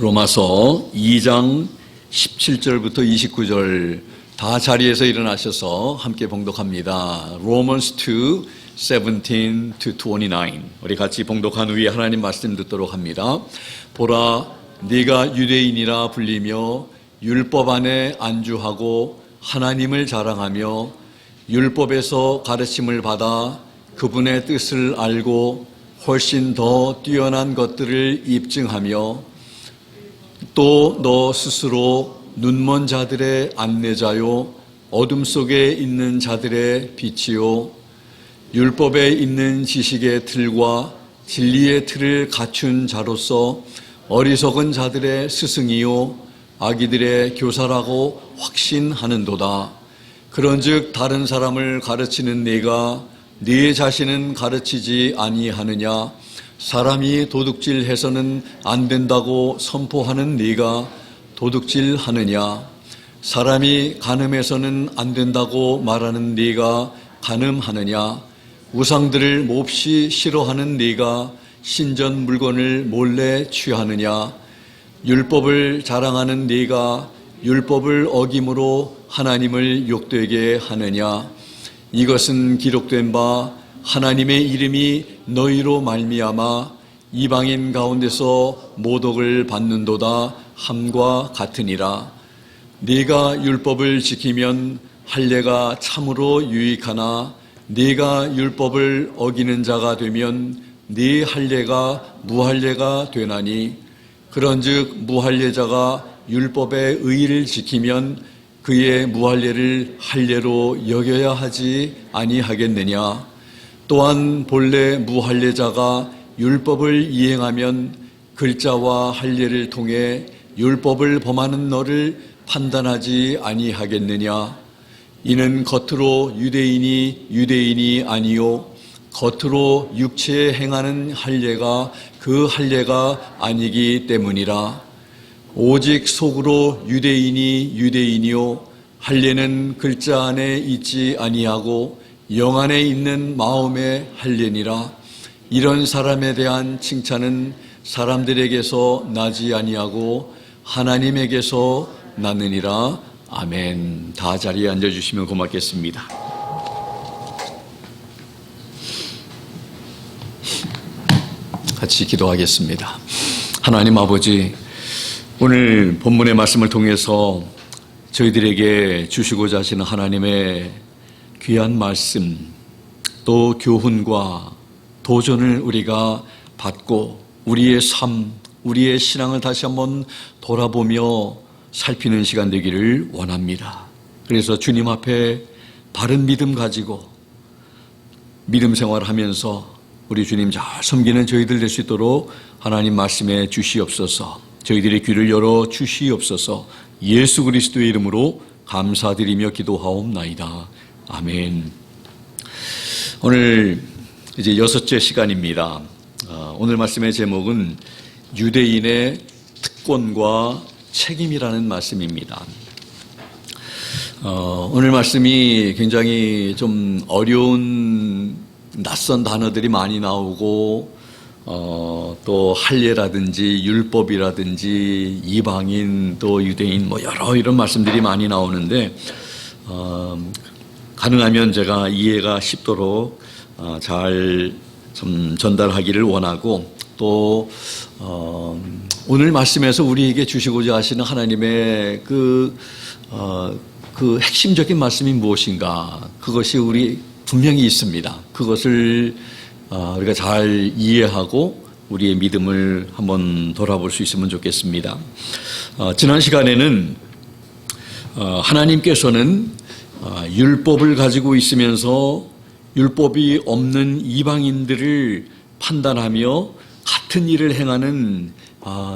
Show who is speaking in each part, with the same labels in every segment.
Speaker 1: 로마서 2장 17절부터 29절 다 자리에서 일어나셔서 함께 봉독합니다. Romans 2, 17 to 29. 우리 같이 봉독한 후에 하나님 말씀 듣도록 합니다. 보라, 네가 유대인이라 불리며 율법 안에 안주하고 하나님을 자랑하며 율법에서 가르침을 받아 그분의 뜻을 알고 훨씬 더 뛰어난 것들을 입증하며 또 너 스스로 눈먼 자들의 안내자요 어둠 속에 있는 자들의 빛이요 율법에 있는 지식의 틀과 진리의 틀을 갖춘 자로서 어리석은 자들의 스승이요 아기들의 교사라고 확신하는도다. 그런즉 다른 사람을 가르치는 네가 네 자신은 가르치지 아니하느냐? 사람이 도둑질해서는 안 된다고 선포하는 네가 도둑질하느냐? 사람이 간음해서는 안 된다고 말하는 네가 간음하느냐? 우상들을 몹시 싫어하는 네가 신전 물건을 몰래 취하느냐? 율법을 자랑하는 네가 율법을 어김으로 하나님을 욕되게 하느냐? 이것은 기록된 바 하나님의 이름이 너희로 말미암아 이방인 가운데서 모독을 받는도다 함과 같으니라. 네가 율법을 지키면 할례가 참으로 유익하나 네가 율법을 어기는 자가 되면 네 할례가 무할례가 되나니 그런즉 무할례자가 율법의 의를 지키면 그의 무할례를 할례로 여겨야 하지 아니하겠느냐. 또한 본래 무할례자가 율법을 이행하면 글자와 할례를 통해 율법을 범하는 너를 판단하지 아니하겠느냐. 이는 겉으로 유대인이 아니요 겉으로 육체에 행하는 할례가 그 할례가 아니기 때문이라. 오직 속으로 유대인이요 할례는 글자 안에 있지 아니하고 영 안에 있는 마음의 할례니라. 이런 사람에 대한 칭찬은 사람들에게서 나지 아니하고 하나님에게서 나느니라. 아멘. 다 자리에 앉아주시면 고맙겠습니다. 같이 기도하겠습니다. 하나님 아버지, 오늘 본문의 말씀을 통해서 저희들에게 주시고자 하시는 하나님의 귀한 말씀, 또 교훈과 도전을 우리가 받고 우리의 삶, 우리의 신앙을 다시 한번 돌아보며 살피는 시간 되기를 원합니다. 그래서 주님 앞에 바른 믿음 가지고 믿음 생활하면서 우리 주님 잘 섬기는 저희들 될 수 있도록 하나님 말씀에 주시옵소서. 저희들의 귀를 열어 주시옵소서. 예수 그리스도의 이름으로 감사드리며 기도하옵나이다. 아멘. 오늘 이제 6째 시간입니다. 오늘 말씀의 제목은 유대인의 특권과 책임이라는 말씀입니다. 오늘 말씀이 굉장히 좀 어려운 낯선 단어들이 많이 나오고 또 할례라든지 율법이라든지 이방인 또 유대인 뭐 여러 이런 말씀들이 많이 나오는데 가능하면 제가 이해가 쉽도록 잘 좀 전달하기를 원하고 또 오늘 말씀에서 우리에게 주시고자 하시는 하나님의 그 핵심적인 말씀이 무엇인가, 그것이 우리 분명히 있습니다. 그것을 우리가 잘 이해하고 우리의 믿음을 한번 돌아볼 수 있으면 좋겠습니다. 지난 시간에는 하나님께서는 율법을 가지고 있으면서 율법이 없는 이방인들을 판단하며 같은 일을 행하는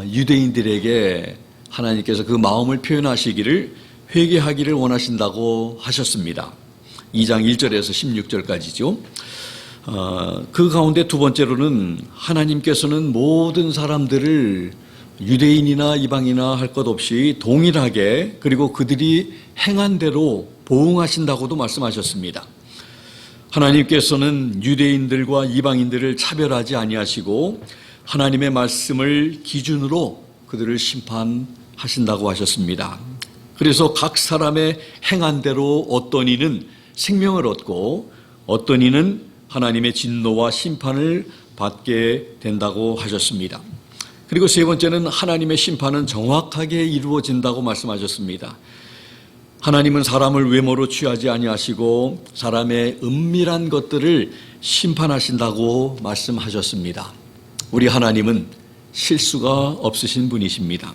Speaker 1: 유대인들에게 하나님께서 그 마음을 표현하시기를 회개하기를 원하신다고 하셨습니다. 2장 1절에서 16절까지죠. 그 가운데 두 번째로는 하나님께서는 모든 사람들을 유대인이나 이방이나 할 것 없이 동일하게 그리고 그들이 행한 대로 보응하신다고도 말씀하셨습니다. 하나님께서는 유대인들과 이방인들을 차별하지 아니하시고 하나님의 말씀을 기준으로 그들을 심판하신다고 하셨습니다. 그래서 각 사람의 행한 대로 어떤 이는 생명을 얻고 어떤 이는 하나님의 진노와 심판을 받게 된다고 하셨습니다. 그리고 세 번째는 하나님의 심판은 정확하게 이루어진다고 말씀하셨습니다. 하나님은 사람을 외모로 취하지 아니하시고 사람의 은밀한 것들을 심판하신다고 말씀하셨습니다. 우리 하나님은 실수가 없으신 분이십니다.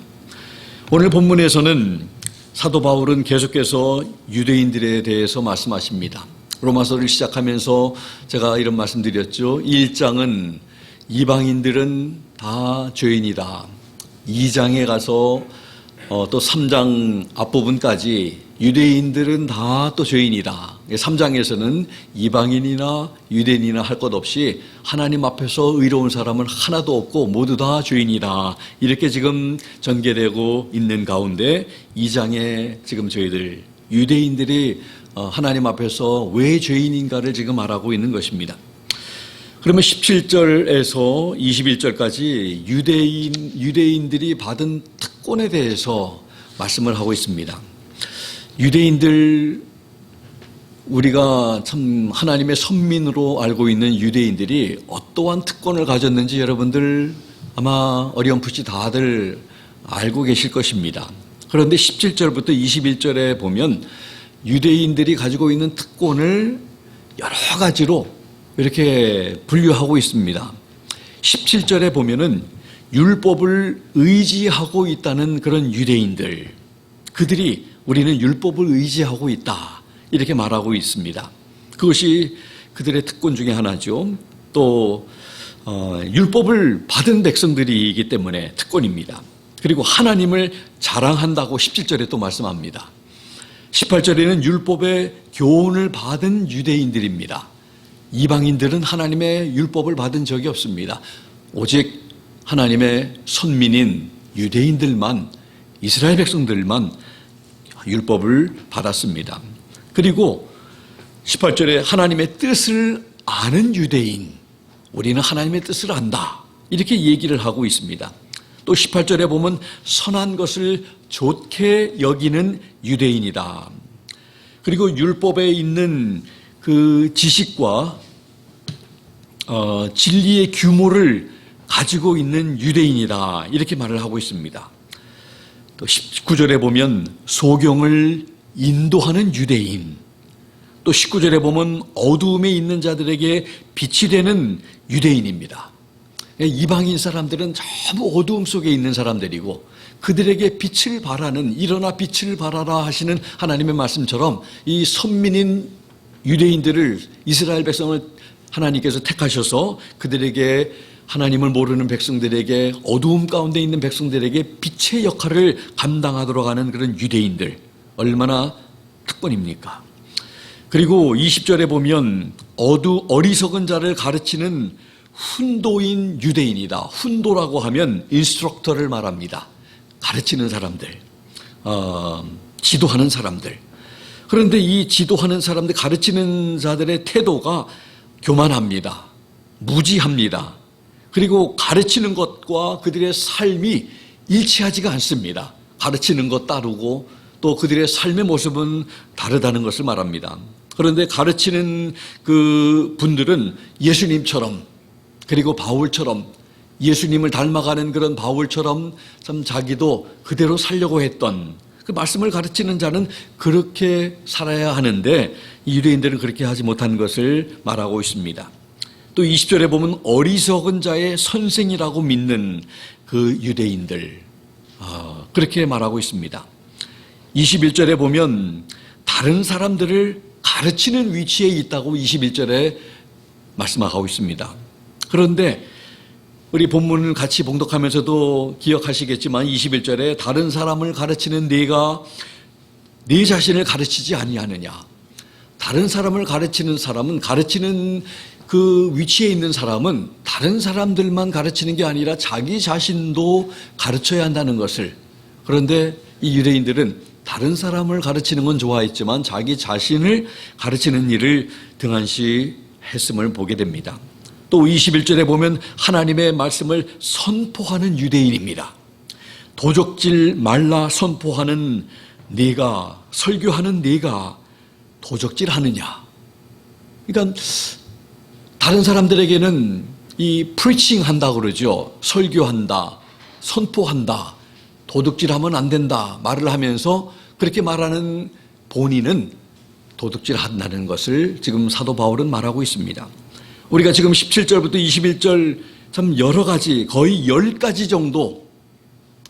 Speaker 1: 오늘 본문에서는 사도 바울은 계속해서 유대인들에 대해서 말씀하십니다. 로마서를 시작하면서 제가 이런 말씀드렸죠. 1장은 이방인들은 다 죄인이다. 2장에 가서 또 3장 앞부분까지 유대인들은 다 또 죄인이다. 3장에서는 이방인이나 유대인이나 할 것 없이 하나님 앞에서 의로운 사람은 하나도 없고 모두 다 죄인이다. 이렇게 지금 전개되고 있는 가운데 2장에 지금 저희들 유대인들이 하나님 앞에서 왜 죄인인가를 지금 말하고 있는 것입니다. 그러면 17절에서 21절까지 유대인들이 받은 특권에 대해서 말씀을 하고 있습니다. 유대인들, 우리가 참 하나님의 선민으로 알고 있는 유대인들이 어떠한 특권을 가졌는지 여러분들 아마 어렴풋이 다들 알고 계실 것입니다. 그런데 17절부터 21절에 보면 유대인들이 가지고 있는 특권을 여러 가지로 이렇게 분류하고 있습니다. 17절에 보면은 율법을 의지하고 있다는 그런 유대인들, 그들이 우리는 율법을 의지하고 있다 이렇게 말하고 있습니다. 그것이 그들의 특권 중에 하나죠. 또 율법을 받은 백성들이기 때문에 특권입니다. 그리고 하나님을 자랑한다고 17절에 또 말씀합니다. 18절에는 율법의 교훈을 받은 유대인들입니다. 이방인들은 하나님의 율법을 받은 적이 없습니다. 오직 하나님의 선민인 유대인들만, 이스라엘 백성들만 율법을 받았습니다. 그리고 18절에 하나님의 뜻을 아는 유대인, 우리는 하나님의 뜻을 안다 이렇게 얘기를 하고 있습니다. 또 18절에 보면 선한 것을 좋게 여기는 유대인이다. 그리고 율법에 있는 그 지식과 진리의 규모를 가지고 있는 유대인이다 이렇게 말을 하고 있습니다. 또 19절에 보면 소경을 인도하는 유대인, 또 19절에 보면 어두움에 있는 자들에게 빛이 되는 유대인입니다. 이방인 사람들은 전부 어두움 속에 있는 사람들이고 그들에게 빛을 발하는, 일어나 빛을 발하라 하시는 하나님의 말씀처럼 이 선민인 유대인들을, 이스라엘 백성을 하나님께서 택하셔서 그들에게, 하나님을 모르는 백성들에게, 어두움 가운데 있는 백성들에게 빛의 역할을 감당하도록 하는 그런 유대인들, 얼마나 특권입니까? 그리고 20절에 보면 어리석은 자를 가르치는 훈도인 유대인이다. 훈도라고 하면 인스트럭터를 말합니다. 가르치는 사람들, 지도하는 사람들. 그런데 이 지도하는 사람들, 가르치는 자들의 태도가 교만합니다. 무지합니다. 그리고 가르치는 것과 그들의 삶이 일치하지가 않습니다. 가르치는 것 따르고 또 그들의 삶의 모습은 다르다는 것을 말합니다. 그런데 가르치는 그 분들은 예수님처럼, 그리고 바울처럼, 예수님을 닮아가는 그런 바울처럼 참 자기도 그대로 살려고 했던 그 말씀을 가르치는 자는 그렇게 살아야 하는데 유대인들은 그렇게 하지 못한 것을 말하고 있습니다. 또 20절에 보면 어리석은 자의 선생이라고 믿는 그 유대인들, 그렇게 말하고 있습니다. 21절에 보면 다른 사람들을 가르치는 위치에 있다고 21절에 말씀하고 있습니다. 그런데 우리 본문을 같이 봉독하면서도 기억하시겠지만 21절에 다른 사람을 가르치는 네가 네 자신을 가르치지 아니하느냐. 다른 사람을 가르치는 사람은, 가르치는 그 위치에 있는 사람은 다른 사람들만 가르치는 게 아니라 자기 자신도 가르쳐야 한다는 것을, 그런데 이 유대인들은 다른 사람을 가르치는 건 좋아했지만 자기 자신을 가르치는 일을 등한시 했음을 보게 됩니다. 또 21절에 보면 하나님의 말씀을 선포하는 유대인입니다. 도적질 말라 선포하는 네가, 설교하는 네가 도적질하느냐. 그러니까 다른 사람들에게는 이 preaching 한다 그러죠. 설교한다, 선포한다, 도둑질하면 안 된다 말을 하면서 그렇게 말하는 본인은 도둑질한다는 것을 지금 사도 바울은 말하고 있습니다. 우리가 지금 17절부터 21절 참 여러 가지, 거의 10가지 정도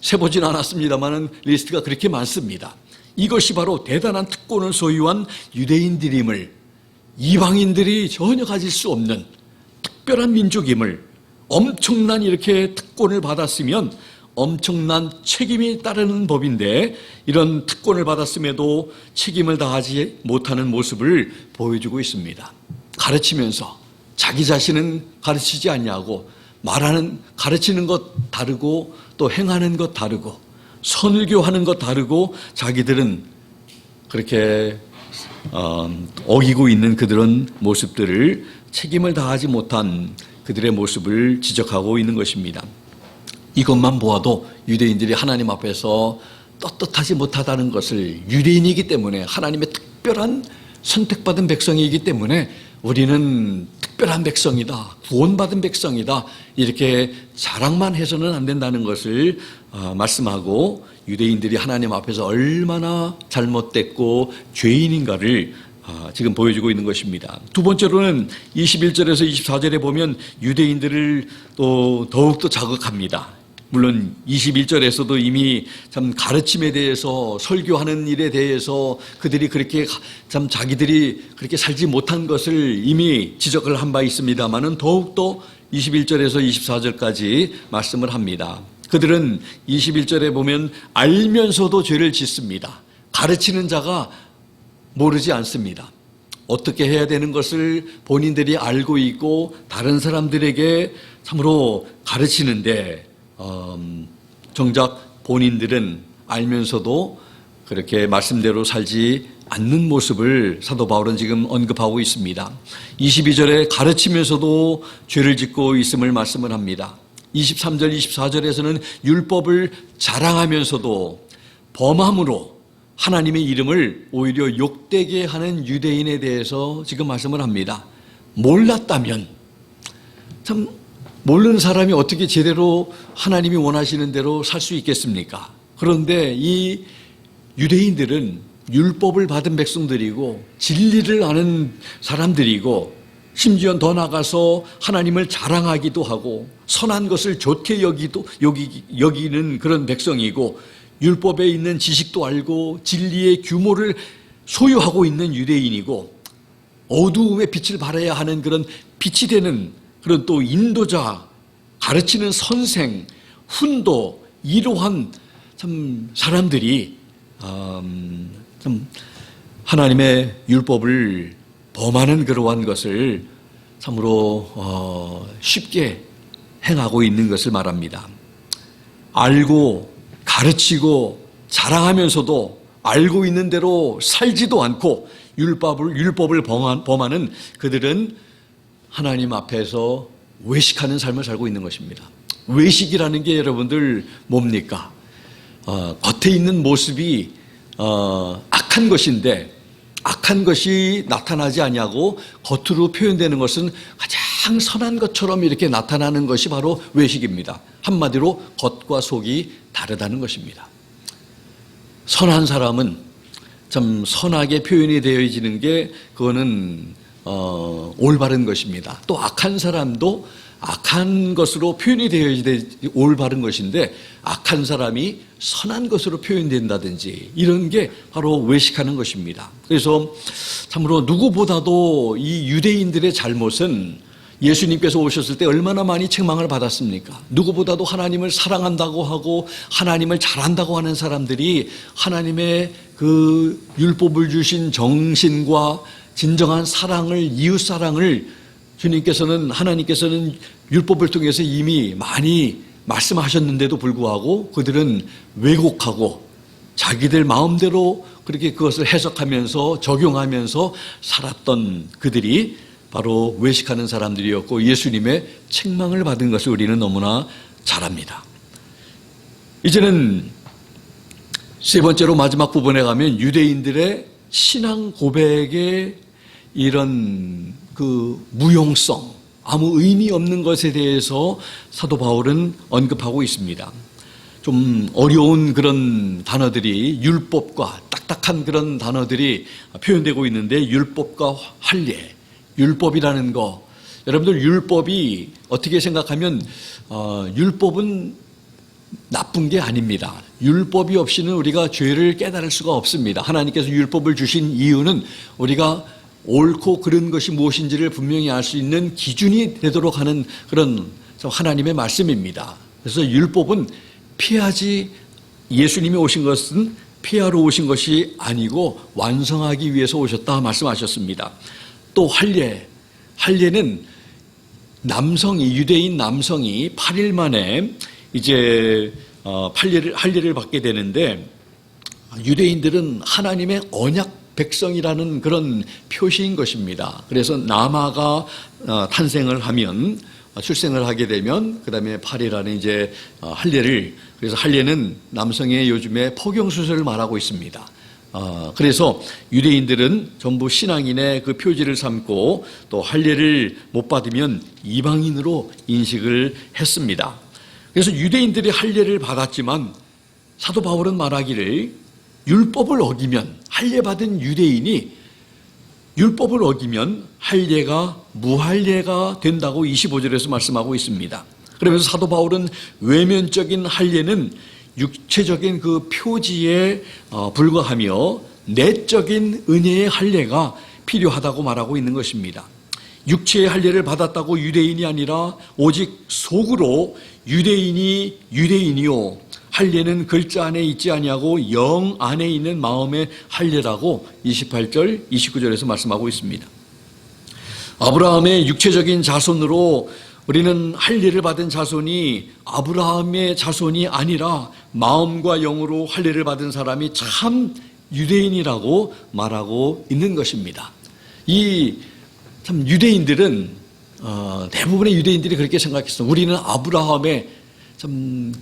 Speaker 1: 세보진 않았습니다만 리스트가 그렇게 많습니다. 이것이 바로 대단한 특권을 소유한 유대인들임을, 이방인들이 전혀 가질 수 없는 특별한 민족임을, 엄청난 이렇게 특권을 받았으면 엄청난 책임이 따르는 법인데 이런 특권을 받았음에도 책임을 다하지 못하는 모습을 보여주고 있습니다. 가르치면서 자기 자신은 가르치지 않냐고, 가르치는 것 다르고 또 행하는 것 다르고 선교하는 것 다르고 자기들은 그렇게 어기고 있는 그런 모습들을, 책임을 다하지 못한 그들의 모습을 지적하고 있는 것입니다. 이것만 보아도 유대인들이 하나님 앞에서 떳떳하지 못하다는 것을, 유대인이기 때문에 하나님의 특별한 선택받은 백성이기 때문에 우리는 특별한 백성이다, 구원받은 백성이다, 이렇게 자랑만 해서는 안 된다는 것을 말씀하고 유대인들이 하나님 앞에서 얼마나 잘못됐고 죄인인가를 지금 보여주고 있는 것입니다. 두 번째로는 21절에서 24절에 보면 유대인들을 또 더욱더 자극합니다. 물론 21절에서도 이미 참 가르침에 대해서, 설교하는 일에 대해서 그들이 그렇게 참 자기들이 그렇게 살지 못한 것을 이미 지적을 한 바 있습니다만은 더욱더 21절에서 24절까지 말씀을 합니다. 그들은 21절에 보면 알면서도 죄를 짓습니다. 가르치는 자가 모르지 않습니다. 어떻게 해야 되는 것을 본인들이 알고 있고 다른 사람들에게 참으로 가르치는데 정작 본인들은 알면서도 그렇게 말씀대로 살지 않는 모습을 사도 바울은 지금 언급하고 있습니다. 22절에 가르치면서도 죄를 짓고 있음을 말씀을 합니다. 23절, 24절에서는 율법을 자랑하면서도 범함으로 하나님의 이름을 오히려 욕되게 하는 유대인에 대해서 지금 말씀을 합니다. 몰랐다면, 참 모르는 사람이 어떻게 제대로 하나님이 원하시는 대로 살 수 있겠습니까? 그런데 이 유대인들은 율법을 받은 백성들이고 진리를 아는 사람들이고 심지어 더 나아가서 하나님을 자랑하기도 하고 선한 것을 좋게 여기는 그런 백성이고 율법에 있는 지식도 알고 진리의 규모를 소유하고 있는 유대인이고 어두움의 빛을 발해야 하는 그런 빛이 되는 그런 또 인도자, 가르치는 선생, 훈도, 이러한 참 사람들이 참 하나님의 율법을 범하는 그러한 것을 참으로 쉽게 행하고 있는 것을 말합니다. 알고 가르치고 자랑하면서도 알고 있는 대로 살지도 않고 율법을 범하는 그들은 하나님 앞에서 외식하는 삶을 살고 있는 것입니다. 외식이라는 게 여러분들 뭡니까? 겉에 있는 모습이 악한 것인데 악한 것이 나타나지 아니하고 겉으로 표현되는 것은 가장 선한 것처럼 이렇게 나타나는 것이 바로 외식입니다. 한마디로 겉과 속이 다르다는 것입니다. 선한 사람은 참 선하게 표현이 되어지는 게 그거는 올바른 것입니다. 또 악한 사람도 악한 것으로 표현이 되어야 올바른 것인데 악한 사람이 선한 것으로 표현된다든지 이런 게 바로 외식하는 것입니다. 그래서 참으로 누구보다도 이 유대인들의 잘못은 예수님께서 오셨을 때 얼마나 많이 책망을 받았습니까? 누구보다도 하나님을 사랑한다고 하고 하나님을 잘한다고 하는 사람들이 하나님의 그 율법을 주신 정신과 진정한 사랑을, 이웃 사랑을 하나님께서는 율법을 통해서 이미 많이 말씀하셨는데도 불구하고 그들은 왜곡하고 자기들 마음대로 그렇게 그것을 해석하면서 적용하면서 살았던 그들이 바로 외식하는 사람들이었고 예수님의 책망을 받은 것을 우리는 너무나 잘 압니다. 이제는 세 번째로 마지막 부분에 가면 유대인들의 신앙 고백의 이런 그 무용성, 아무 의미 없는 것에 대해서 사도 바울은 언급하고 있습니다. 좀 어려운 그런 단어들이, 율법과 딱딱한 그런 단어들이 표현되고 있는데, 율법과 할례, 율법이라는 거, 여러분들 율법이 어떻게 생각하면 율법은 나쁜 게 아닙니다. 율법이 없이는 우리가 죄를 깨달을 수가 없습니다. 하나님께서 율법을 주신 이유는 우리가 옳고 그른 것이 무엇인지를 분명히 알 수 있는 기준이 되도록 하는 그런 하나님의 말씀입니다. 그래서 율법은 예수님이 오신 것은 피하러 오신 것이 아니고 완성하기 위해서 오셨다 말씀하셨습니다. 또 할례는 유대인 남성이 8일 만에 이제 할례를 받게 되는데, 유대인들은 하나님의 언약 백성이라는 그런 표시인 것입니다. 그래서 남아가 출생을 하게 되면 그 다음에 8일안에 이제 그래서 할례는 남성의 요즘에 포경수술을 말하고 있습니다. 그래서 유대인들은 전부 신앙인의 그 표지를 삼고, 또 할례를 못 받으면 이방인으로 인식을 했습니다. 그래서 유대인들이 할례를 받았지만 사도 바울은 말하기를, 율법을 어기면, 할례 받은 유대인이 율법을 어기면 할례가 무할례가 된다고 25절에서 말씀하고 있습니다. 그러면서 사도 바울은 외면적인 할례는 육체적인 그 표지에 불과하며 내적인 은혜의 할례가 필요하다고 말하고 있는 것입니다. 육체의 할례를 받았다고 유대인이 아니라 오직 속으로 유대인이요 할례는 글자 안에 있지 아니하고 영 안에 있는 마음의 할례라고 28절, 29절에서 말씀하고 있습니다. 아브라함의 육체적인 자손으로 우리는 할례를 받은 자손이 아브라함의 자손이 아니라 마음과 영으로 할례를 받은 사람이 참 유대인이라고 말하고 있는 것입니다. 참 유대인들은 대부분의 유대인들이 그렇게 생각했어. 우리는 아브라함의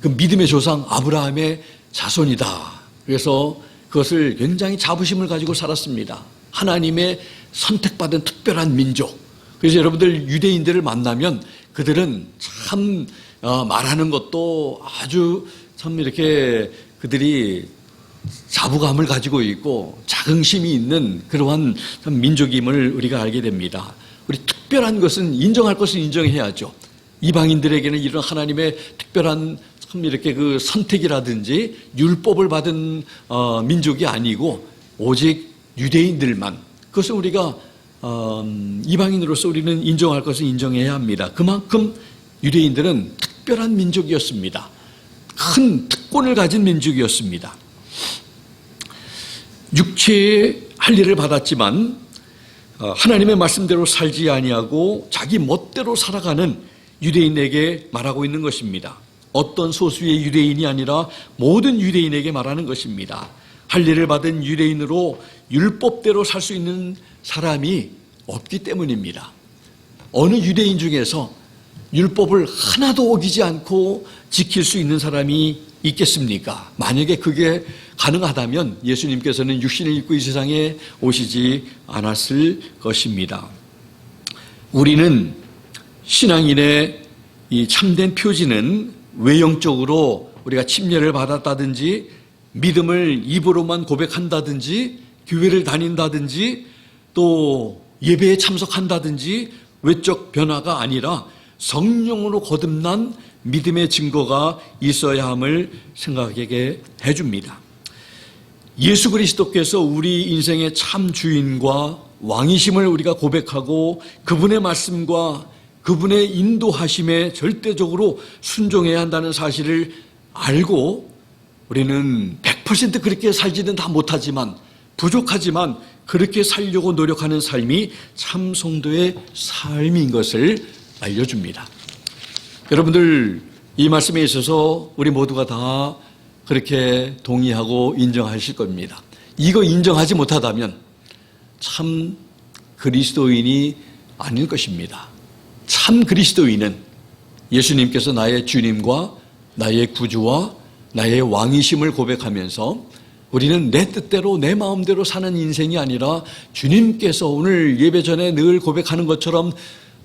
Speaker 1: 그 믿음의 조상 아브라함의 자손이다. 그래서 그것을 굉장히 자부심을 가지고 살았습니다. 하나님의 선택받은 특별한 민족. 그래서 여러분들 유대인들을 만나면 그들은 참 말하는 것도 아주 참 이렇게 그들이 자부감을 가지고 있고 자긍심이 있는 그러한 민족임을 우리가 알게 됩니다. 우리 특별한 것은 인정할 것은 인정해야죠. 이방인들에게는 이런 하나님의 특별한 참 이렇게 그 선택이라든지 율법을 받은 민족이 아니고 오직 유대인들만, 그것을 우리가 이방인으로서 우리는 인정할 것은 인정해야 합니다. 그만큼 유대인들은 특별한 민족이었습니다. 큰 특권을 가진 민족이었습니다. 육체의 할례를 받았지만 하나님의 말씀대로 살지 아니하고 자기 멋대로 살아가는 유대인에게 말하고 있는 것입니다. 어떤 소수의 유대인이 아니라 모든 유대인에게 말하는 것입니다. 할례를 받은 유대인으로 율법대로 살 수 있는 사람이 없기 때문입니다. 어느 유대인 중에서 율법을 하나도 어기지 않고 지킬 수 있는 사람이 있겠습니까? 만약에 그게 가능하다면 예수님께서는 육신을 입고 이 세상에 오시지 않았을 것입니다. 우리는 신앙인의 이 참된 표지는 외형적으로 우리가 침례를 받았다든지 믿음을 입으로만 고백한다든지 교회를 다닌다든지 또 예배에 참석한다든지 외적 변화가 아니라 성령으로 거듭난 믿음의 증거가 있어야 함을 생각하게 해줍니다. 예수 그리스도께서 우리 인생의 참 주인과 왕이심을 우리가 고백하고 그분의 말씀과 그분의 인도하심에 절대적으로 순종해야 한다는 사실을 알고 우리는 100% 그렇게 살지는 다 못하지만 부족하지만 그렇게 살려고 노력하는 삶이 참 성도의 삶인 것을 알려줍니다. 여러분들 이 말씀에 있어서 우리 모두가 다 그렇게 동의하고 인정하실 겁니다. 이거 인정하지 못하다면 참 그리스도인이 아닐 것입니다. 참 그리스도인은 예수님께서 나의 주님과 나의 구주와 나의 왕이심을 고백하면서 우리는 내 뜻대로 내 마음대로 사는 인생이 아니라 주님께서 오늘 예배 전에 늘 고백하는 것처럼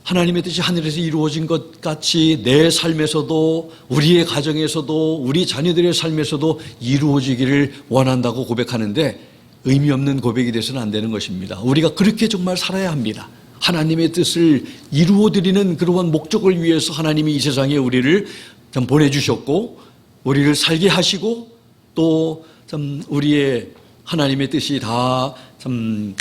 Speaker 1: 하나님의 뜻이 하늘에서 이루어진 것 같이 내 삶에서도 우리의 가정에서도 우리 자녀들의 삶에서도 이루어지기를 원한다고 고백하는데 의미 없는 고백이 돼서는 안 되는 것입니다. 우리가 그렇게 정말 살아야 합니다. 하나님의 뜻을 이루어드리는 그러한 목적을 위해서 하나님이 이 세상에 우리를 참 보내주셨고 우리를 살게 하시고 또 참 우리의 하나님의 뜻이 다 참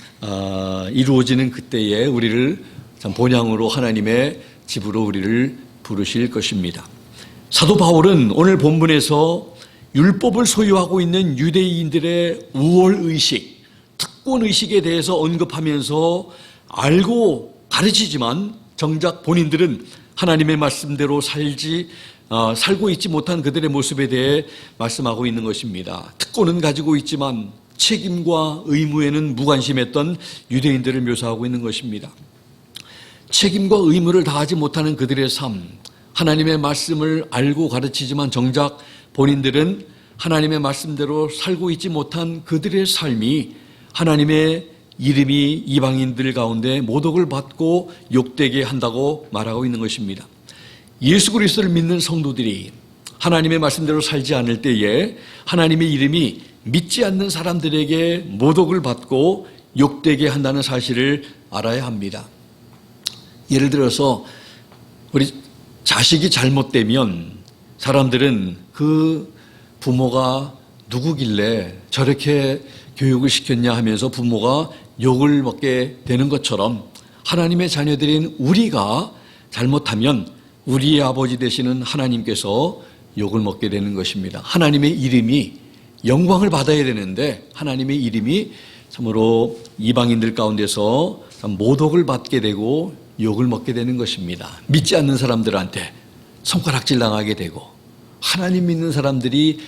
Speaker 1: 이루어지는 그때에 우리를 참 본향으로 하나님의 집으로 우리를 부르실 것입니다. 사도 바울은 오늘 본문에서 율법을 소유하고 있는 유대인들의 우월의식, 특권의식에 대해서 언급하면서 알고 가르치지만 정작 본인들은 하나님의 말씀대로 살고 있지 못한 그들의 모습에 대해 말씀하고 있는 것입니다. 특권은 가지고 있지만 책임과 의무에는 무관심했던 유대인들을 묘사하고 있는 것입니다. 책임과 의무를 다하지 못하는 그들의 삶, 하나님의 말씀을 알고 가르치지만 정작 본인들은 하나님의 말씀대로 살고 있지 못한 그들의 삶이 하나님의 이름이 이방인들 가운데 모독을 받고 욕되게 한다고 말하고 있는 것입니다. 예수 그리스도를 믿는 성도들이 하나님의 말씀대로 살지 않을 때에 하나님의 이름이 믿지 않는 사람들에게 모독을 받고 욕되게 한다는 사실을 알아야 합니다. 예를 들어서 우리 자식이 잘못되면 사람들은 그 부모가 누구길래 저렇게 교육을 시켰냐 하면서 부모가 욕을 먹게 되는 것처럼 하나님의 자녀들인 우리가 잘못하면 우리의 아버지 되시는 하나님께서 욕을 먹게 되는 것입니다. 하나님의 이름이 영광을 받아야 되는데 하나님의 이름이 참으로 이방인들 가운데서 모독을 받게 되고 욕을 먹게 되는 것입니다. 믿지 않는 사람들한테 손가락질 당하게 되고 하나님 믿는 사람들이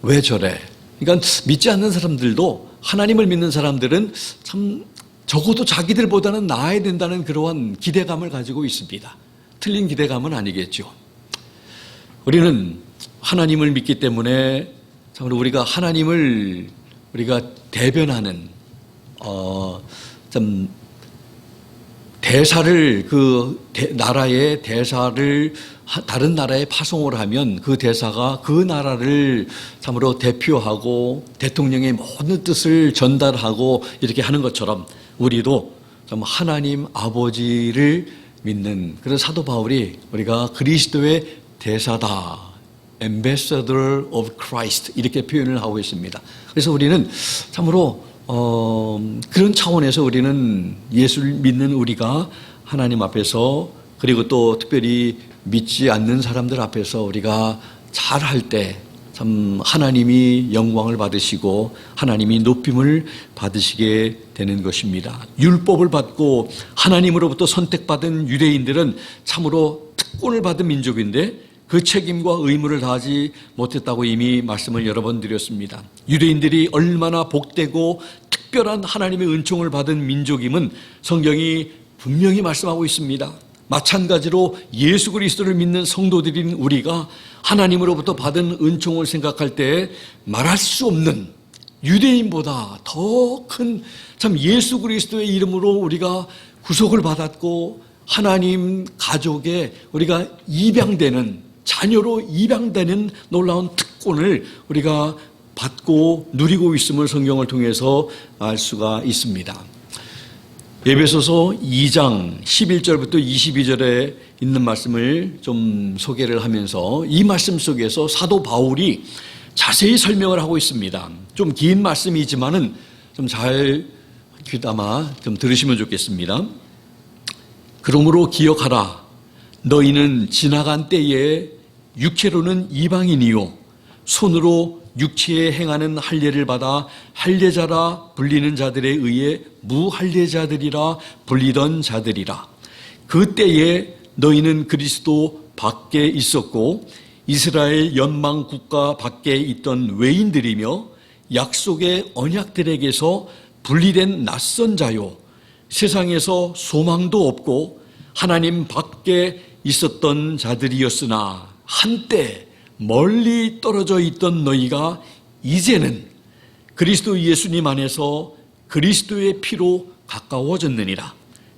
Speaker 1: 왜 저래? 그러니까 믿지 않는 사람들도 하나님을 믿는 사람들은 참 적어도 자기들보다는 나아야 된다는 그러한 기대감을 가지고 있습니다. 틀린 기대감은 아니겠죠. 우리는 하나님을 믿기 때문에 참으로 우리가 하나님을 우리가 대변하는 좀 대사를 나라의 대사를 다른 나라에 파송을 하면 그 대사가 그 나라를 참으로 대표하고 대통령의 모든 뜻을 전달하고 이렇게 하는 것처럼 우리도 좀 하나님 아버지를 믿는 그런 사도 바울이 우리가 그리스도의 대사다, Ambassador of Christ 이렇게 표현을 하고 있습니다. 그래서 우리는 참으로 그런 차원에서 우리는 예수를 믿는 우리가 하나님 앞에서 그리고 또 특별히 믿지 않는 사람들 앞에서 우리가 잘할 때 참 하나님이 영광을 받으시고 하나님이 높임을 받으시게 되는 것입니다. 율법을 받고 하나님으로부터 선택받은 유대인들은 참으로 특권을 받은 민족인데 그 책임과 의무를 다하지 못했다고 이미 말씀을 여러 번 드렸습니다. 유대인들이 얼마나 복되고 특별한 하나님의 은총을 받은 민족임은 성경이 분명히 말씀하고 있습니다. 마찬가지로 예수 그리스도를 믿는 성도들인 우리가 하나님으로부터 받은 은총을 생각할 때 말할 수 없는 유대인보다 더 큰 참 예수 그리스도의 이름으로 우리가 구속을 받았고 하나님 가족에 우리가 입양되는 자녀로 입양되는 놀라운 특권을 우리가 받고 누리고 있음을 성경을 통해서 알 수가 있습니다. 에베소서 2장 11절부터 22절에 있는 말씀을 좀 소개를 하면서 이 말씀 속에서 사도 바울이 자세히 설명을 하고 있습니다. 좀 긴 말씀이지만은 좀 잘 귀담아 좀 들으시면 좋겠습니다. 그러므로 기억하라. 너희는 지나간 때에 육체로는 이방인이요 손으로 육체에 행하는 할례를 받아 할례자라 불리는 자들에 의해 무할례자들이라 불리던 자들이라. 그때에 너희는 그리스도 밖에 있었고 이스라엘 연방 국가 밖에 있던 외인들이며 약속의 언약들에게서 분리된 낯선 자요 세상에서 소망도 없고 하나님 밖에 있었던 자들이었으나 한때 멀리 떨어져 있던 너희가 이제는 그리스도 예수님 안에서 그리스도의 피로 가까워졌느니라.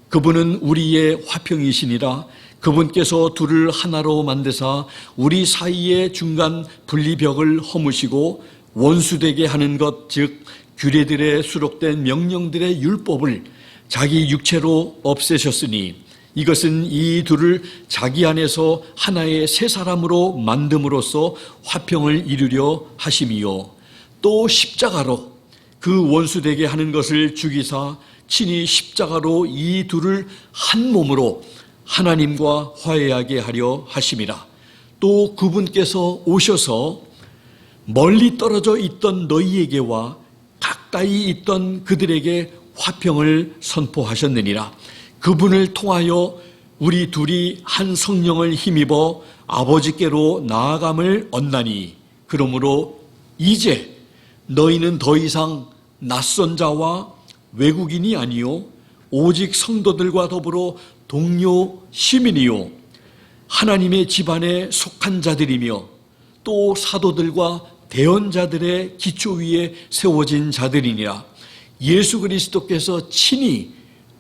Speaker 1: 그분은 우리의 화평이시니라. 그분께서 둘을 하나로 만드사 우리 사이의 중간 분리벽을 허무시고 원수되게 하는 것, 즉 규례들에 수록된 명령들의 율법을 자기 육체로 없애셨으니 이것은 이 둘을 자기 안에서 하나의 새 사람으로 만듦으로써 화평을 이루려 하심이요, 또 십자가로 그 원수되게 하는 것을 죽이사 친히 십자가로 이 둘을 한 몸으로 하나님과 화해하게 하려 하심이라. 또 그분께서 오셔서 멀리 떨어져 있던 너희에게와 가까이 있던 그들에게 화평을 선포하셨느니라. 그분을 통하여 우리 둘이 한 성령을 힘입어 아버지께로 나아감을 얻나니, 그러므로 이제 너희는 더 이상 낯선 자와 외국인이 아니요 오직 성도들과 더불어 동료 시민이요 하나님의 집안에 속한 자들이며 또 사도들과 대언자들의 기초 위에 세워진 자들이니라. 예수 그리스도께서 친히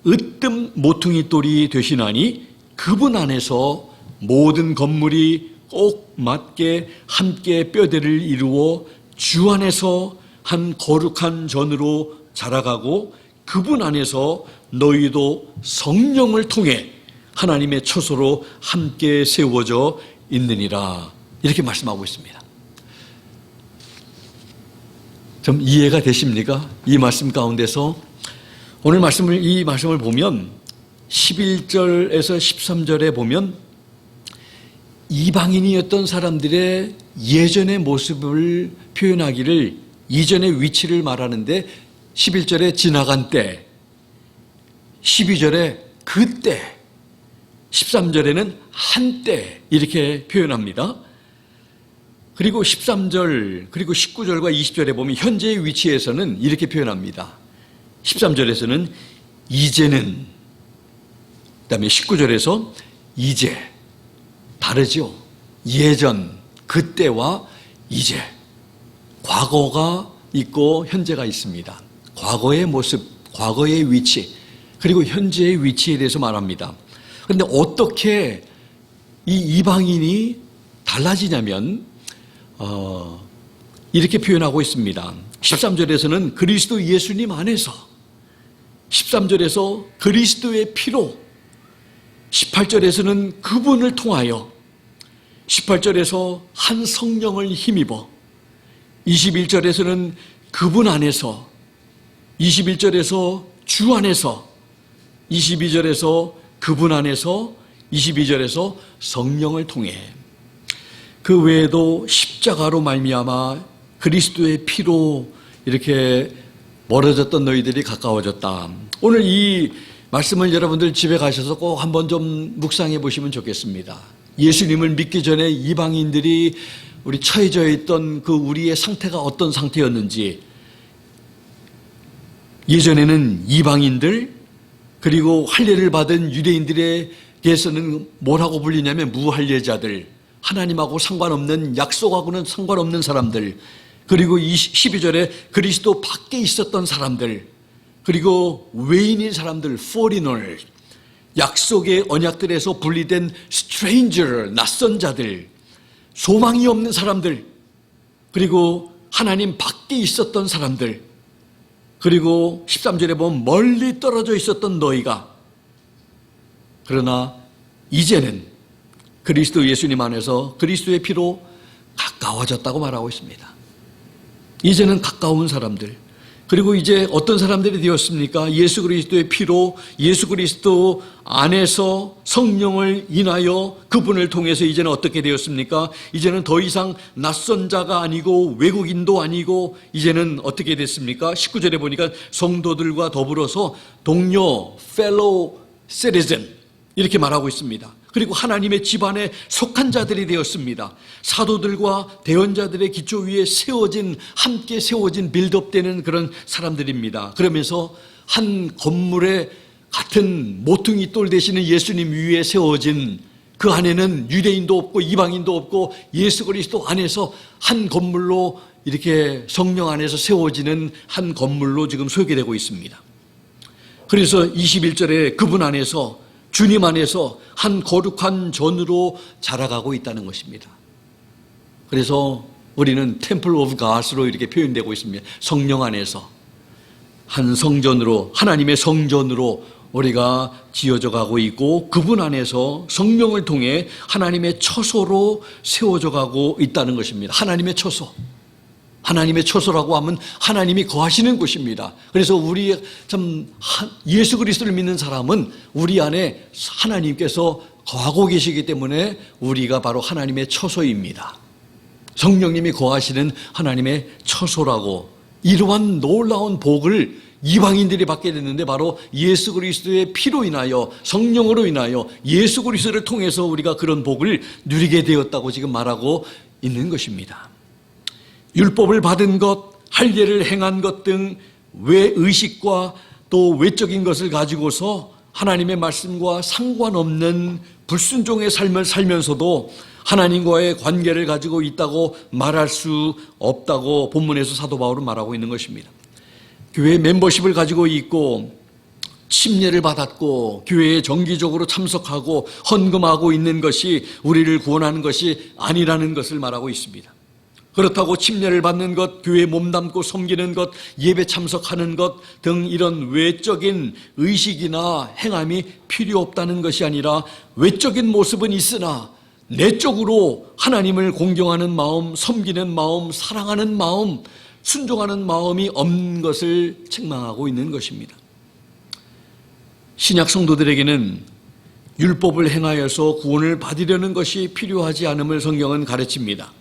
Speaker 1: 으뜸 모퉁이 돌이 되시나니 그분 안에서 모든 건물이 꼭 맞게 함께 뼈대를 이루어 주 안에서 한 거룩한 전으로 자라가고 그분 안에서 너희도 성령을 통해 하나님의 처소로 함께 세워져 있느니라. 이렇게 말씀하고 있습니다. 좀 이해가 되십니까? 이 말씀 가운데서 오늘 이 말씀을 보면 11절에서 13절에 보면 이방인이었던 사람들의 예전의 모습을 표현하기를, 이전의 위치를 말하는데 11절에 지나간 때, 12절에 그때, 13절에는 한때 이렇게 표현합니다. 그리고 13절 그리고 19절과 20절에 보면 현재의 위치에서는 이렇게 표현합니다. 13절에서는 이제는, 그다음에 19절에서 이제, 다르죠. 예전, 그때와 이제, 과거가 있고 현재가 있습니다. 과거의 모습, 과거의 위치, 그리고 현재의 위치에 대해서 말합니다. 그런데 어떻게 이 이방인이 달라지냐면 이렇게 표현하고 있습니다. 13절에서는 그리스도 예수님 안에서, 13절에서 그리스도의 피로, 18절에서는 그분을 통하여, 18절에서 한 성령을 힘입어, 21절에서는 그분 안에서, 21절에서 주 안에서, 22절에서 그분 안에서, 22절에서 성령을 통해, 그 외에도 십자가로 말미암아 그리스도의 피로 이렇게 멀어졌던 너희들이 가까워졌다. 오늘 이 말씀을 여러분들 집에 가셔서 꼭 한번 좀 묵상해 보시면 좋겠습니다. 예수님을 믿기 전에 이방인들이 우리 처해져 있던 그 우리의 상태가 어떤 상태였는지, 예전에는 이방인들 그리고 할례를 받은 유대인들에게서는 뭐라고 불리냐면 무할례자들, 하나님하고 상관없는, 약속하고는 상관없는 사람들, 그리고 12절에 그리스도 밖에 있었던 사람들, 그리고 외인인 사람들, foreigner, 약속의 언약들에서 분리된 stranger, 낯선 자들, 소망이 없는 사람들, 그리고 하나님 밖에 있었던 사람들, 그리고 13절에 보면 멀리 떨어져 있었던 너희가, 그러나 이제는 그리스도 예수님 안에서 그리스도의 피로 가까워졌다고 말하고 있습니다. 이제는 가까운 사람들, 그리고 이제 어떤 사람들이 되었습니까? 예수 그리스도의 피로, 예수 그리스도 안에서 성령을 인하여 그분을 통해서 이제는 어떻게 되었습니까? 이제는 더 이상 낯선 자가 아니고 외국인도 아니고 이제는 어떻게 됐습니까? 19절에 보니까 성도들과 더불어서 동료, fellow citizen 이렇게 말하고 있습니다. 그리고 하나님의 집안에 속한 자들이 되었습니다. 사도들과 대언자들의 기초 위에 함께 세워진 빌드업되는 그런 사람들입니다. 그러면서 한 건물에 같은 모퉁이 돌 되시는 예수님 위에 세워진 그 안에는 유대인도 없고 이방인도 없고 예수 그리스도 안에서 한 건물로 이렇게 성령 안에서 세워지는 한 건물로 지금 소개되고 있습니다. 그래서 21절에 그분 안에서, 주님 안에서 한 거룩한 전으로 자라가고 있다는 것입니다. 그래서 우리는 템플 오브 갓으로 이렇게 표현되고 있습니다. 성령 안에서 한 성전으로, 하나님의 성전으로 우리가 지어져 가고 있고, 그분 안에서 성령을 통해 하나님의 처소로 세워져 가고 있다는 것입니다. 하나님의 처소. 하나님의 처소라고 하면 하나님이 거하시는 곳입니다. 그래서 우리 예수 그리스도를 믿는 사람은 우리 안에 하나님께서 거하고 계시기 때문에 우리가 바로 하나님의 처소입니다. 성령님이 거하시는 하나님의 처소라고, 이러한 놀라운 복을 이방인들이 받게 됐는데 바로 예수 그리스도의 피로 인하여, 성령으로 인하여 예수 그리스도를 통해서 우리가 그런 복을 누리게 되었다고 지금 말하고 있는 것입니다. 율법을 받은 것, 할례를 행한 것 등 외의식과 또 외적인 것을 가지고서 하나님의 말씀과 상관없는 불순종의 삶을 살면서도 하나님과의 관계를 가지고 있다고 말할 수 없다고 본문에서 사도 바울은 말하고 있는 것입니다. 교회 멤버십을 가지고 있고 침례를 받았고 교회에 정기적으로 참석하고 헌금하고 있는 것이 우리를 구원하는 것이 아니라는 것을 말하고 있습니다. 그렇다고 침례를 받는 것, 교회에 몸담고 섬기는 것, 예배 참석하는 것 등 이런 외적인 의식이나 행함이 필요 없다는 것이 아니라 외적인 모습은 있으나 내적으로 하나님을 공경하는 마음, 섬기는 마음, 사랑하는 마음, 순종하는 마음이 없는 것을 책망하고 있는 것입니다. 신약 성도들에게는 율법을 행하여서 구원을 받으려는 것이 필요하지 않음을 성경은 가르칩니다.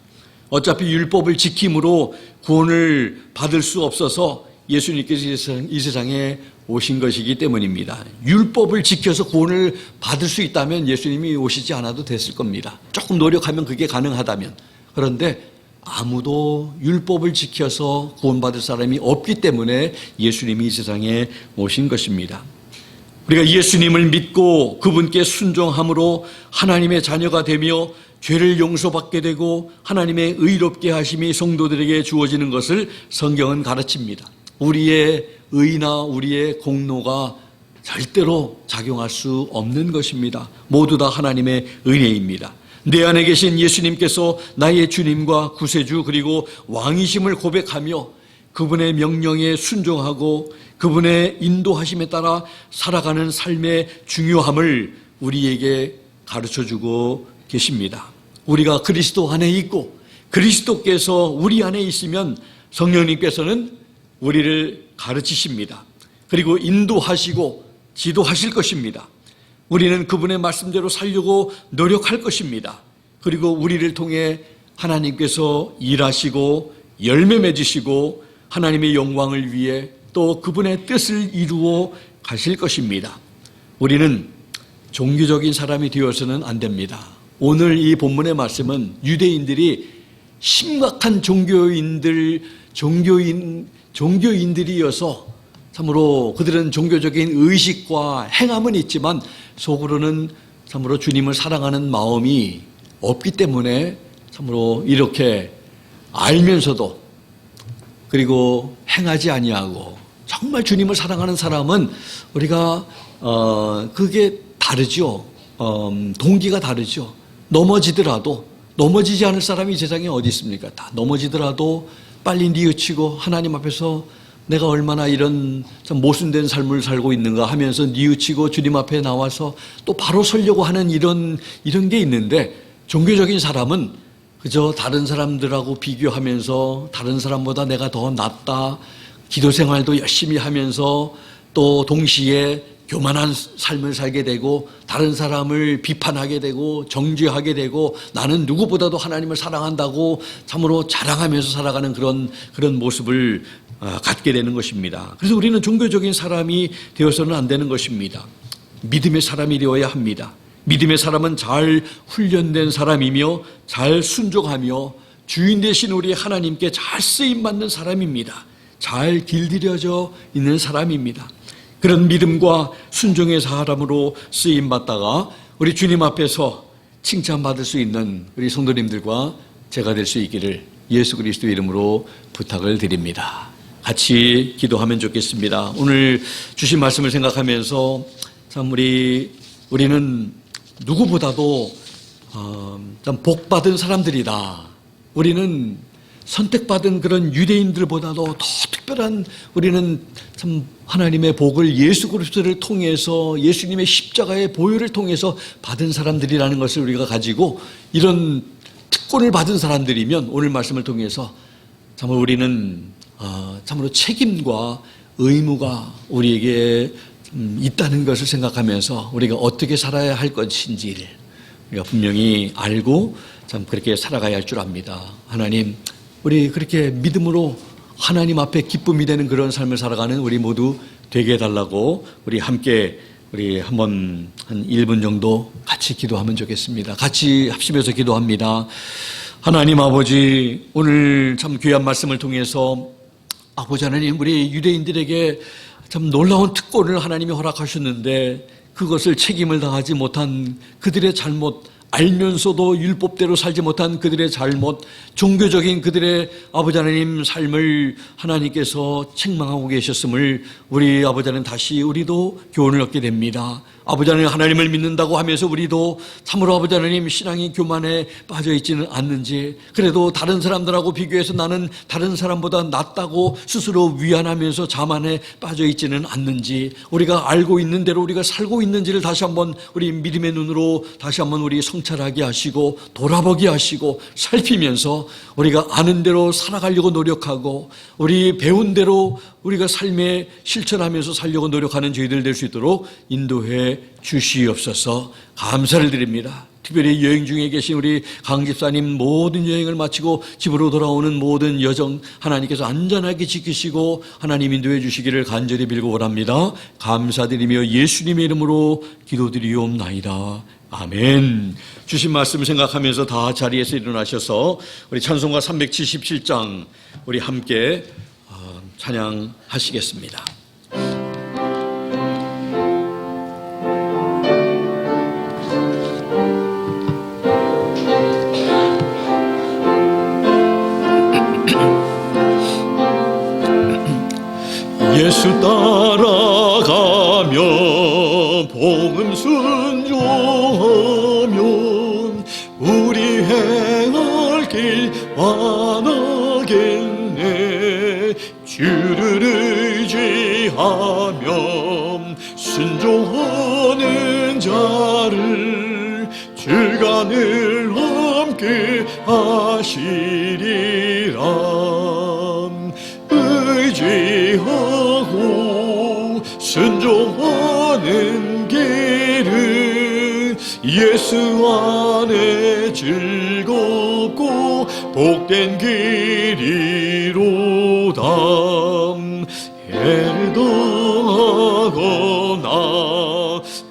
Speaker 1: 어차피 율법을 지킴으로 구원을 받을 수 없어서 예수님께서 이 세상에 오신 것이기 때문입니다. 율법을 지켜서 구원을 받을 수 있다면 예수님이 오시지 않아도 됐을 겁니다. 조금 노력하면 그게 가능하다면. 그런데 아무도 율법을 지켜서 구원받을 사람이 없기 때문에 예수님이 이 세상에 오신 것입니다. 우리가 예수님을 믿고 그분께 순종함으로 하나님의 자녀가 되며 죄를 용서받게 되고 하나님의 의롭게 하심이 성도들에게 주어지는 것을 성경은 가르칩니다. 우리의 의나 우리의 공로가 절대로 작용할 수 없는 것입니다. 모두 다 하나님의 은혜입니다. 내 안에 계신 예수님께서 나의 주님과 구세주 그리고 왕이심을 고백하며 그분의 명령에 순종하고 그분의 인도하심에 따라 살아가는 삶의 중요함을 우리에게 가르쳐주고 계십니다. 우리가 그리스도 안에 있고 그리스도께서 우리 안에 있으면 성령님께서는 우리를 가르치십니다. 그리고 인도하시고 지도하실 것입니다. 우리는 그분의 말씀대로 살려고 노력할 것입니다. 그리고 우리를 통해 하나님께서 일하시고 열매 맺으시고 하나님의 영광을 위해 또 그분의 뜻을 이루어 가실 것입니다. 우리는 종교적인 사람이 되어서는 안 됩니다. 오늘 이 본문의 말씀은 유대인들이 심각한 종교인들이어서 참으로 그들은 종교적인 의식과 행함은 있지만 속으로는 참으로 주님을 사랑하는 마음이 없기 때문에 참으로 이렇게 알면서도 그리고 행하지 아니하고, 정말 주님을 사랑하는 사람은 우리가 그게 다르죠. 동기가 다르죠. 넘어지지 않을 사람이 이 세상에 어디 있습니까? 다 넘어지더라도 빨리 뉘우치고 하나님 앞에서 내가 얼마나 이런 참 모순된 삶을 살고 있는가 하면서 뉘우치고 주님 앞에 나와서 또 바로 서려고 하는 이런 게 있는데, 종교적인 사람은 그저 다른 사람들하고 비교하면서 다른 사람보다 내가 더 낫다, 기도 생활도 열심히 하면서 또 동시에 교만한 삶을 살게 되고 다른 사람을 비판하게 되고 정죄하게 되고 나는 누구보다도 하나님을 사랑한다고 참으로 자랑하면서 살아가는 그런 모습을 갖게 되는 것입니다. 그래서 우리는 종교적인 사람이 되어서는 안 되는 것입니다. 믿음의 사람이 되어야 합니다. 믿음의 사람은 잘 훈련된 사람이며 잘 순종하며 주인 되신 우리 하나님께 잘 쓰임받는 사람입니다. 잘 길들여져 있는 사람입니다. 그런 믿음과 순종의 사람으로 쓰임받다가 우리 주님 앞에서 칭찬받을 수 있는 우리 성도님들과 제가 될 수 있기를 예수 그리스도의 이름으로 부탁을 드립니다. 같이 기도하면 좋겠습니다. 오늘 주신 말씀을 생각하면서 참 우리는 누구보다도 참 복받은 사람들이다. 우리는 선택받은 그런 유대인들보다도 더 특별한, 우리는 참 하나님의 복을 예수 그리스도를 통해서, 예수님의 십자가의 보혈을 통해서 받은 사람들이라는 것을 우리가 가지고 이런 특권을 받은 사람들이면 오늘 말씀을 통해서 참으로 우리는 참으로 책임과 의무가 우리에게 있다는 것을 생각하면서 우리가 어떻게 살아야 할 것인지를 우리가 분명히 알고 참 그렇게 살아가야 할 줄 압니다. 하나님, 우리 그렇게 믿음으로 하나님 앞에 기쁨이 되는 그런 삶을 살아가는 우리 모두 되게 해달라고 우리 함께 한번 한 1분 정도 같이 기도하면 좋겠습니다. 같이 합심해서 기도합니다. 하나님 아버지, 오늘 참 귀한 말씀을 통해서 아버지 하나님, 우리 유대인들에게 참 놀라운 특권을 하나님이 허락하셨는데 그것을 책임을 다하지 못한 그들의 잘못, 알면서도 율법대로 살지 못한 그들의 잘못, 종교적인 그들의 아버지 하나님 삶을 하나님께서 책망하고 계셨음을 우리 아버지 하나님 다시 우리도 교훈을 얻게 됩니다. 아버지 하나님, 하나님을 믿는다고 하면서 우리도 참으로 아버지 하나님 신앙이 교만에 빠져 있지는 않는지, 그래도 다른 사람들하고 비교해서 나는 다른 사람보다 낫다고 스스로 위안하면서 자만에 빠져 있지는 않는지, 우리가 알고 있는 대로 우리가 살고 있는지를 다시 한번 우리 믿음의 눈으로 다시 한번 우리 성찰하게 하시고 돌아보게 하시고 살피면서 우리가 아는 대로 살아가려고 노력하고 우리 배운 대로 우리가 삶에 실천하면서 살려고 노력하는 저희들 될 수 있도록 인도해 주시옵소서. 감사를 드립니다. 특별히 여행 중에 계신 우리 강 집사님 모든 여행을 마치고 집으로 돌아오는 모든 여정 하나님께서 안전하게 지키시고 하나님 인도해 주시기를 간절히 빌고 원합니다. 감사드리며 예수님의 이름으로 기도드리옵나이다. 아멘. 주신 말씀 생각하면서 다 자리에서 일어나셔서 우리 찬송가 377장 우리 함께 찬양하시겠습니다. 예수 따라가며 복음 순종하면 우리 행할 길 많아겠네. 주를 의지하며 순종하는 자를 주가 늘 함께 하시리라. 의지하고 순종하는 길은 예수 안에 즐겁고 복된 길이로다. 해를 더하거나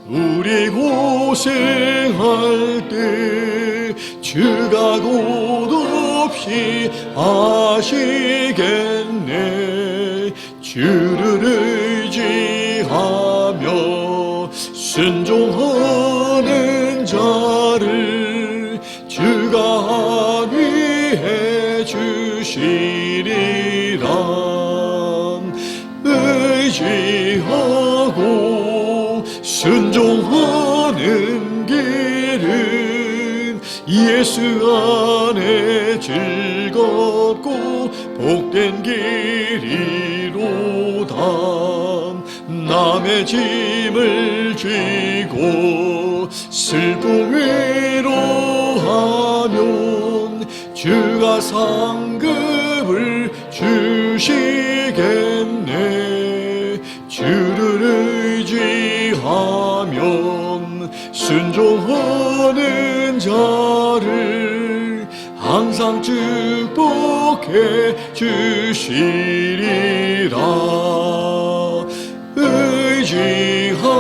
Speaker 1: 우리 고생할 때 주가 곧없이 하시겠네. 주를 의지하며 순종하는 자를 주가 안위해 주시리라. 의지하고 순종하는 길은 예수 안에 즐겁고 복된 길이로다. 남의 짐을 쥐고 슬픔 위로하면 주가 상급을 주시겠네. 주를 의지하면 순종하는 자를 항상 축복해 주시리라. 의지하고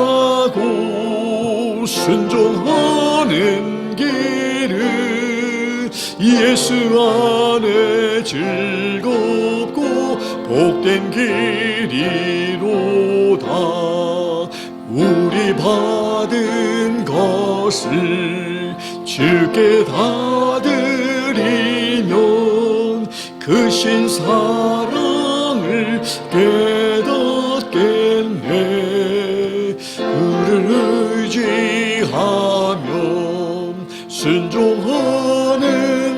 Speaker 1: 순종하는 길은 예수 안에 즐겁고 복된 길이로다. 우리 받은 것을 주께 다 드리면 그 신 사랑을 깨닫겠네. 그를 의지하면 순종하는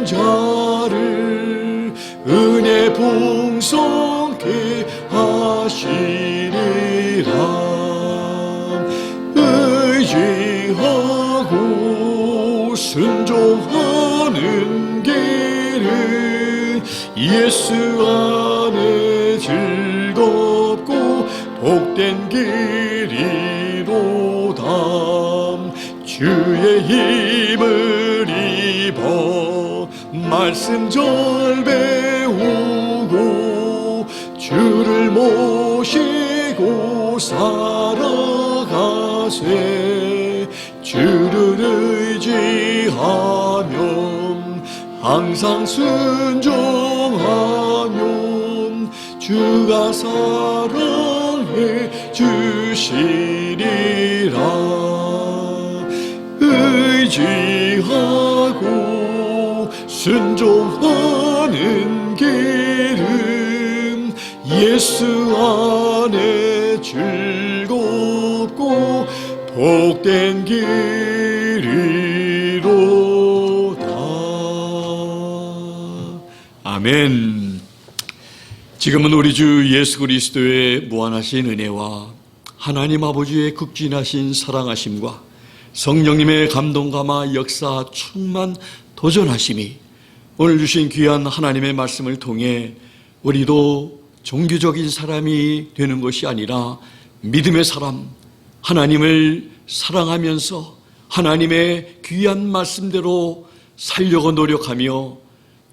Speaker 1: 자를 은혜 풍성케 하시리라. 의지하고 순종하는 길은 예수 안에 즐겁고 복된 길이로다. 주의 힘을 입어 말씀 잘 배우고 주를 모시고 살아가세. 주를 의지하면 항상 순종하면 주가 사랑해 주시리라. 의지하고 순종하는 길은 예수 안에 즐겁고 복된 길이로다. 아멘. 지금은 우리 주 예수 그리스도의 무한하신 은혜와 하나님 아버지의 극진하신 사랑하심과 성령님의 감동 감화 역사 충만 도전하심이 오늘 주신 귀한 하나님의 말씀을 통해 우리도 종교적인 사람이 되는 것이 아니라 믿음의 사람, 하나님을 사랑하면서 하나님의 귀한 말씀대로 살려고 노력하며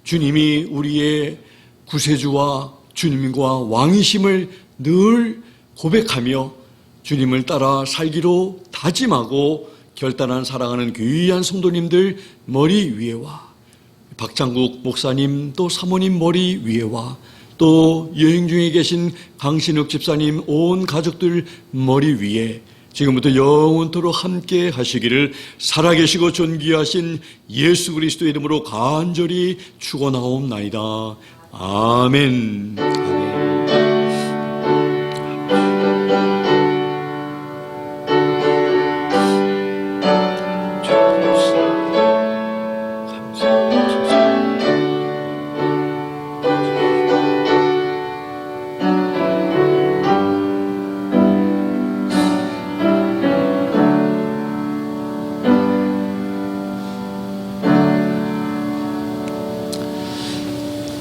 Speaker 1: 주님이 우리의 구세주와 주님과 왕이심을 늘 고백하며 주님을 따라 살기로 다짐하고 결단한 사랑하는 귀한 성도님들 머리 위에와 박장국 목사님 또 사모님 머리 위에와 또 여행 중에 계신 강신욱 집사님 온 가족들 머리 위에 지금부터 영원토록 함께 하시기를 살아계시고 존귀하신 예수 그리스도의 이름으로 간절히 축원하옵나이다. 아멘.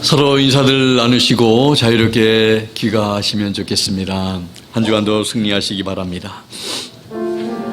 Speaker 1: 서로 인사들 나누시고 자유롭게 귀가하시면 좋겠습니다. 한 주간도 승리하시기 바랍니다.